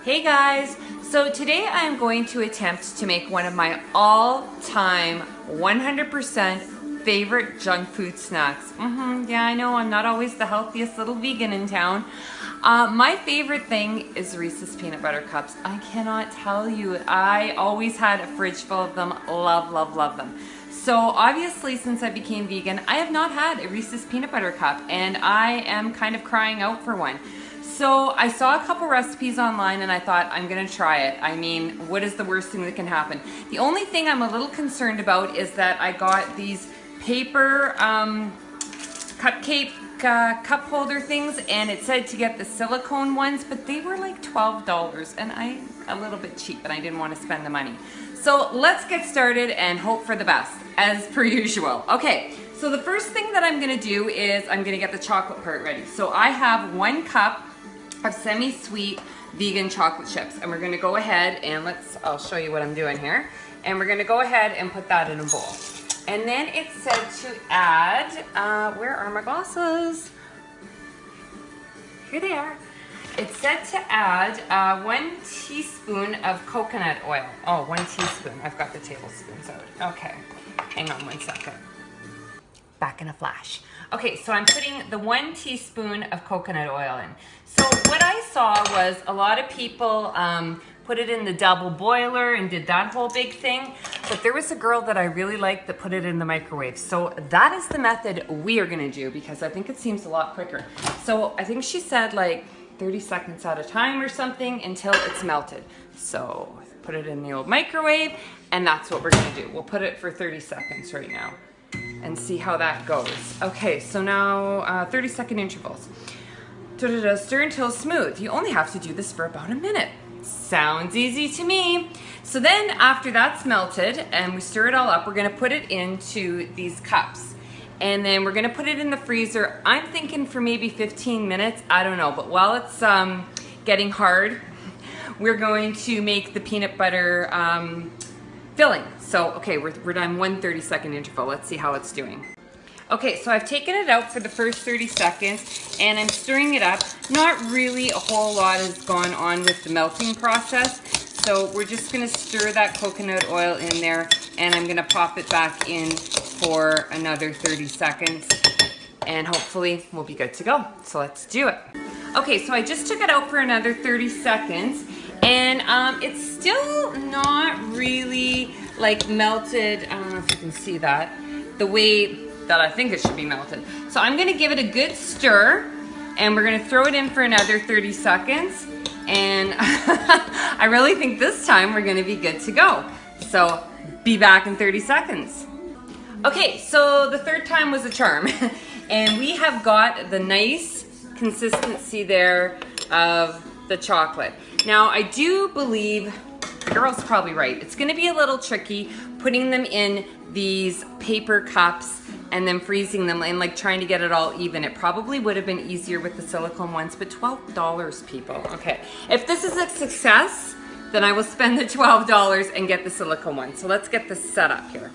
Hey guys, so today I'm going to attempt to make one of my all-time 100% favorite junk food snacks. Yeah, I know I'm not always the healthiest little vegan in town. My favorite thing is Reese's peanut butter cups. I cannot tell you, I always had a fridge full of them. Love, love, love them. So obviously since I became vegan, I have not had a Reese's peanut butter cup and I am kind of crying out for one. So I saw a couple recipes online and I thought, I'm gonna try it. I mean, what is the worst thing that can happen? The only thing I'm a little concerned about is that I got these paper cupcake cup holder things and it said to get the silicone ones, but they were like $12 and I'm a little bit cheap and I didn't want to spend the money. So let's get started and hope for the best, as per usual. Okay, so the first thing that I'm gonna do is I'm gonna get the chocolate part ready. So I have 1 cup of semi-sweet vegan chocolate chips, and we're gonna go ahead and I'll show you what I'm doing here, and we're gonna go ahead and put that in a bowl. And then it said to add, where are my glasses? Here they are. It said to add 1 teaspoon of coconut oil. Oh, 1 teaspoon. I've got the tablespoons out. Okay, hang on 1 second. Back in a flash. Okay, so I'm putting the 1 teaspoon of coconut oil in. So what I saw was a lot of people put it in the double boiler and did that whole big thing, but there was a girl that I really liked that put it in the microwave. So that is the method we are gonna do because I think it seems a lot quicker. So I think she said like 30 seconds at a time or something until it's melted. So put it in the old microwave and that's what we're gonna do. We'll put it for 30 seconds right now and see how that goes. Okay, so now 30-second intervals. Stir until smooth. You only have to do this for about a minute. Sounds easy to me. So then after that's melted and we stir it all up, we're gonna put it into these cups. And then we're gonna put it in the freezer. I'm thinking for maybe 15 minutes, I don't know, but while it's getting hard, we're going to make the peanut butter filling. So, okay, we're done 1 30-second interval. Let's see how it's doing. Okay, so I've taken it out for the first 30 seconds and I'm stirring it up. Not really a whole lot has gone on with the melting process. So we're just gonna stir that coconut oil in there and I'm gonna pop it back in for another 30 seconds and hopefully we'll be good to go. So let's do it. Okay, so I just took it out for another 30 seconds and it's still not really like melted. I don't know if you can see that, the way that I think it should be melted. So I'm gonna give it a good stir and we're gonna throw it in for another 30 seconds. And I really think this time we're gonna be good to go. So be back in 30 seconds. Okay, so the third time was a charm. And we have got the nice consistency there of the chocolate. Now I do believe, the girl's probably right, it's gonna be a little tricky putting them in these paper cups and then freezing them and like trying to get it all even. It probably would have been easier with the silicone ones, but $12, people. Okay, if this is a success, then I will spend the $12 and get the silicone one. So let's get this set up here.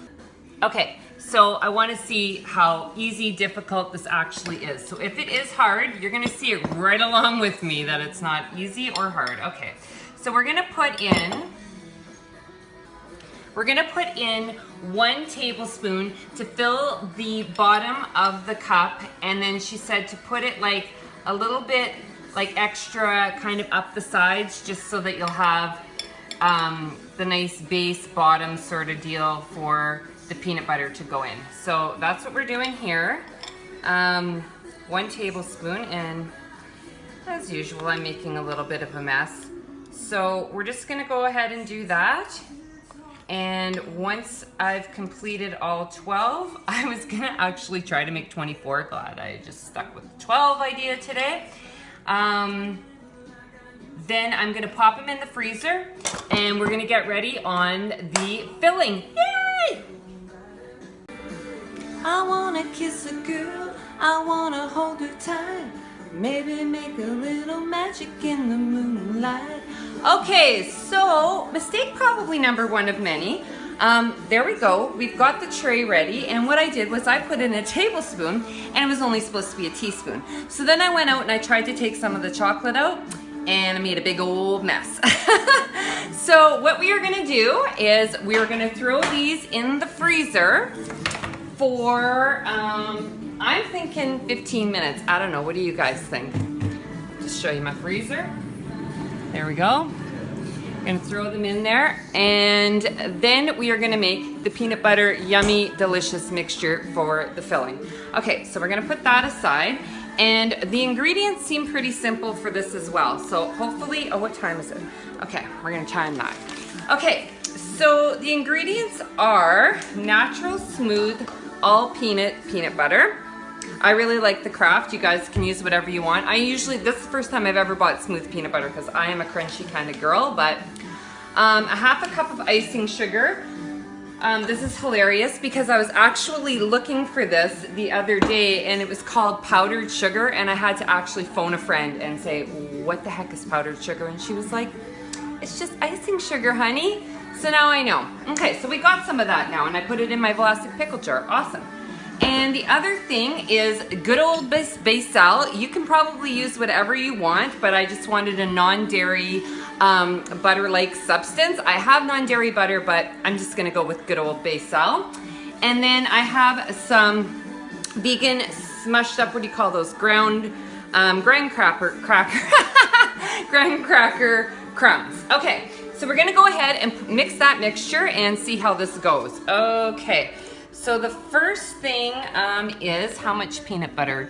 Okay, so I want to see how easy, difficult this actually is. So if it is hard, you're gonna see it right along with me that it's not easy or hard. Okay, so we're gonna put in 1 tablespoon to fill the bottom of the cup, and then she said to put it like a little bit like extra kind of up the sides just so that you'll have the nice base bottom sort of deal for the peanut butter to go in. So that's what we're doing here. 1 tablespoon, and as usual I'm making a little bit of a mess. So we're just gonna go ahead and do that. And once I've completed all 12, I was gonna actually try to make 24. Glad I just stuck with the 12 idea today. Then I'm gonna pop them in the freezer and we're gonna get ready on the filling. Yay! I wanna kiss a girl, I wanna hold her tight. Maybe make a little magic in the moonlight. Okay, so mistake probably number 1 of many. There we go, we've got the tray ready, and what I did was I put in a tablespoon and it was only supposed to be a teaspoon. So then I went out and I tried to take some of the chocolate out and I made a big old mess. So what we are gonna do is we're gonna throw these in the freezer for, I'm thinking 15 minutes. I don't know, what do you guys think? Just show you my freezer. There we go. I'm gonna throw them in there, and then we are gonna make the peanut butter yummy delicious mixture for the filling. Okay, so we're gonna put that aside, and the ingredients seem pretty simple for this as well. So hopefully, oh, what time is it? Okay, we're gonna time that. Okay, so the ingredients are natural smooth all peanut butter. I really like the Kraft. You guys can use whatever you want. This is the first time I've ever bought smooth peanut butter because I am a crunchy kind of girl, but a half a cup of icing sugar. This is hilarious because I was actually looking for this the other day and it was called powdered sugar, and I had to actually phone a friend and say, what the heck is powdered sugar? And she was like, it's just icing sugar, honey. So now I know. Okay, so we got some of that now, and I put it in my Vlasic pickle jar. Awesome. And the other thing is good old basil. You can probably use whatever you want, but I just wanted a non-dairy butter-like substance. I have non-dairy butter, but I'm just gonna go with good old basil. And then I have some vegan smushed up, what do you call those? Graham cracker crumbs. Okay, so we're gonna go ahead and mix that mixture and see how this goes. Okay, so the first thing is how much peanut butter?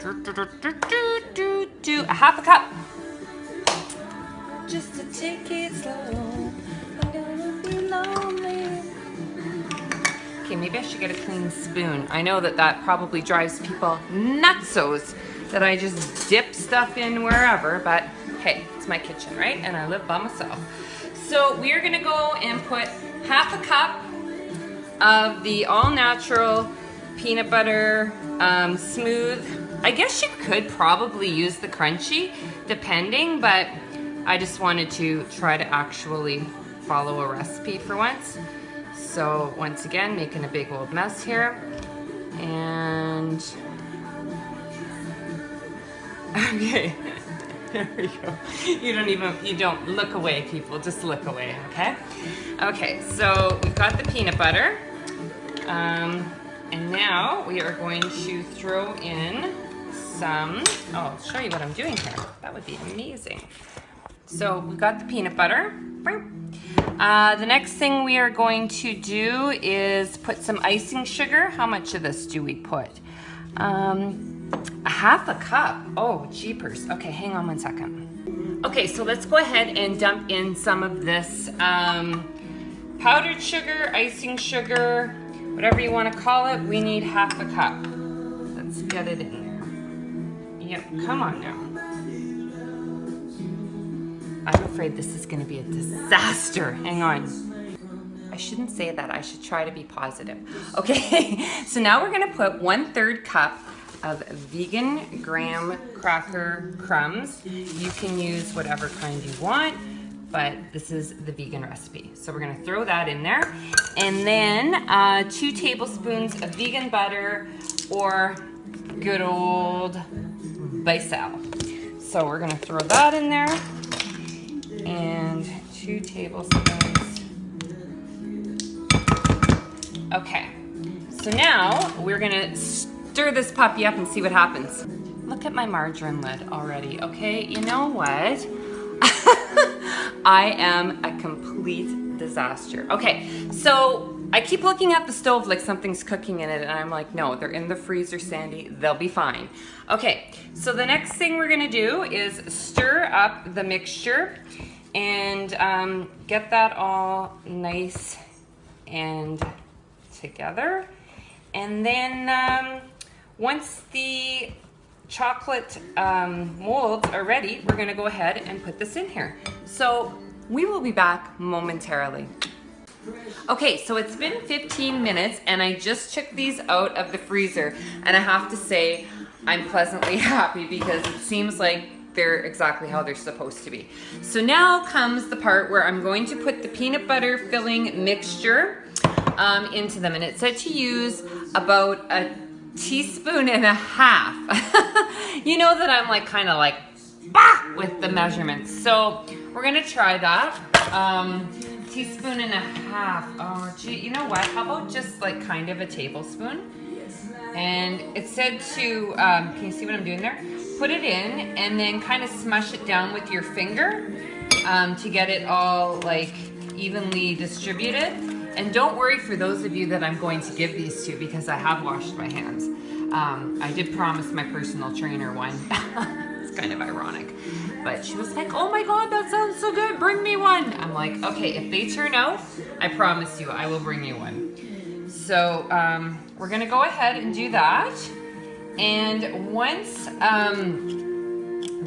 A half a cup. Just to take it slow, I'm gonna be lonely. Okay, maybe I should get a clean spoon. I know that probably drives people nutsos that I just dip stuff in wherever, but hey, it's my kitchen, right? And I live by myself. So we're gonna go and put half a cup of the all-natural peanut butter, smooth. I guess you could probably use the crunchy, depending, but I just wanted to try to actually follow a recipe for once. So once again, making a big old mess here. And okay, there we go. You don't look away, people, just look away, okay? Okay, so we've got the peanut butter. And now we are going to throw in some, oh, I'll show you what I'm doing here. That would be amazing. So we've got the peanut butter. The next thing we are going to do is put some icing sugar. How much of this do we put? A half a cup. Oh, jeepers. Okay, hang on one second. Okay, so let's go ahead and dump in some of this powdered sugar, icing sugar, whatever you want to call it. We need half a cup. Let's get it in there. Yep, come on now. I'm afraid this is going to be a disaster. Hang on. I shouldn't say that. I should try to be positive. Okay, so now we're going to put 1/3 cup of vegan graham cracker crumbs. You can use whatever kind you want, but this is the vegan recipe. So we're going to throw that in there. And then 2 tablespoons of vegan butter or good old basil. So we're going to throw that in there. And 2 tablespoons. Okay, so now we're gonna stir this puppy up and see what happens. Look at my margarine lid already, okay? You know what? I am a complete disaster. Okay, so I keep looking at the stove like something's cooking in it, and I'm like, no, they're in the freezer, Sandy. They'll be fine. Okay, so the next thing we're gonna do is stir up the mixture and get that all nice and together. And then once the chocolate molds are ready, we're gonna go ahead and put this in here. So we will be back momentarily. Okay, so it's been 15 minutes and I just took these out of the freezer, and I have to say I'm pleasantly happy because it seems like they're exactly how they're supposed to be. So now comes the part where I'm going to put the peanut butter filling mixture into them, and it said to use about 1.5 teaspoons. You know that I'm like kind of like with the measurements. So we're gonna try that. Teaspoon and a half. Oh, gee, you know what? How about just like kind of a tablespoon? And it said to, can you see what I'm doing there? Put it in and then kind of smush it down with your finger to get it all like evenly distributed. And don't worry for those of you that I'm going to give these to, because I have washed my hands. I did promise my personal trainer one. It's kind of ironic. But she was like, oh my God, that sounds so good. Bring me one. I'm like, okay, if they turn out, I promise you, I will bring you one. So we're gonna go ahead and do that. And once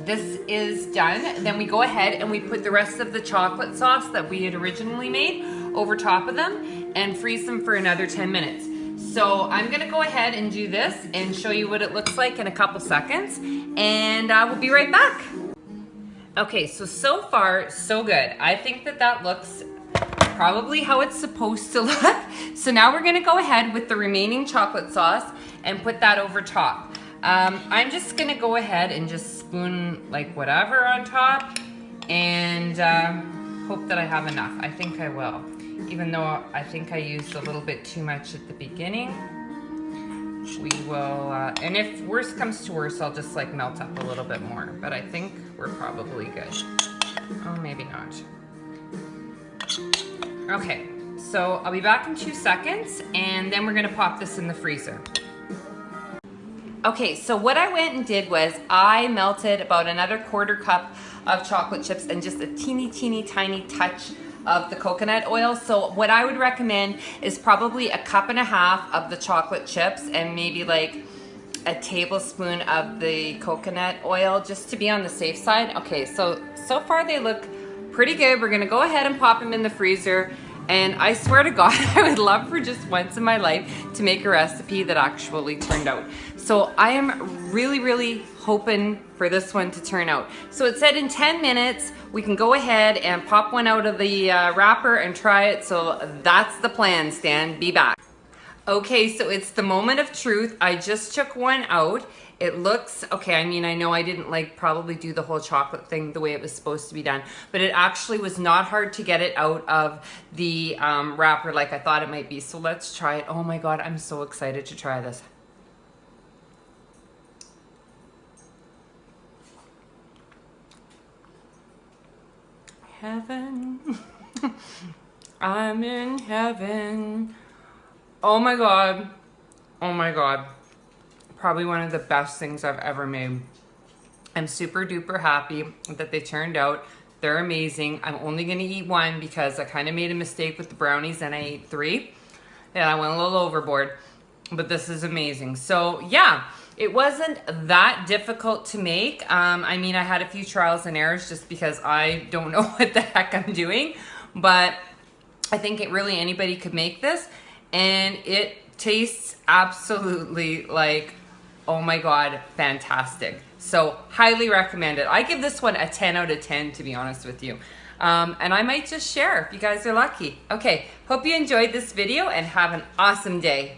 this is done, then we go ahead and we put the rest of the chocolate sauce that we had originally made over top of them and freeze them for another 10 minutes. So I'm gonna go ahead and do this and show you what it looks like in a couple seconds, and we'll be right back. Okay, so far, so good. I think that looks probably how it's supposed to look. So now we're gonna go ahead with the remaining chocolate sauce and put that over top. I'm just gonna go ahead and just spoon like whatever on top and hope that I have enough. I think I will. Even though I think I used a little bit too much at the beginning, we will, and if worse comes to worse, I'll just like melt up a little bit more, but I think we're probably good. Oh, maybe not. Okay, so I'll be back in 2 seconds, and then we're gonna pop this in the freezer. Okay, so what I went and did was I melted about another 1/4 cup of chocolate chips and just a teeny tiny touch of the coconut oil. So what I would recommend is probably 1.5 cups of the chocolate chips and maybe like a tablespoon of the coconut oil, just to be on the safe side. Okay, so far they look pretty good. We're gonna go ahead and pop them in the freezer. And I swear to God, I would love for just once in my life to make a recipe that actually turned out. So I am really hoping for this one to turn out. So it said in 10 minutes, we can go ahead and pop one out of the wrapper and try it. So that's the plan, Stan. Be back. Okay, so it's the moment of truth. I just took one out. It looks, okay, I mean, I know I didn't like probably do the whole chocolate thing the way it was supposed to be done, but it actually was not hard to get it out of the wrapper like I thought it might be. So let's try it. Oh my God, I'm so excited to try this. Heaven, I'm in heaven. Oh my God, oh my God. Probably one of the best things I've ever made. I'm super duper happy that they turned out. They're amazing. I'm only gonna eat one because I kind of made a mistake with the brownies and I ate 3. And I went a little overboard, but this is amazing. So yeah, it wasn't that difficult to make. I mean, I had a few trials and errors just because I don't know what the heck I'm doing, but I think anybody could make this, and it tastes absolutely like, oh my God, fantastic. So highly recommend it. I give this one a 10 out of 10, to be honest with you. And I might just share if you guys are lucky. Okay, hope you enjoyed this video and have an awesome day.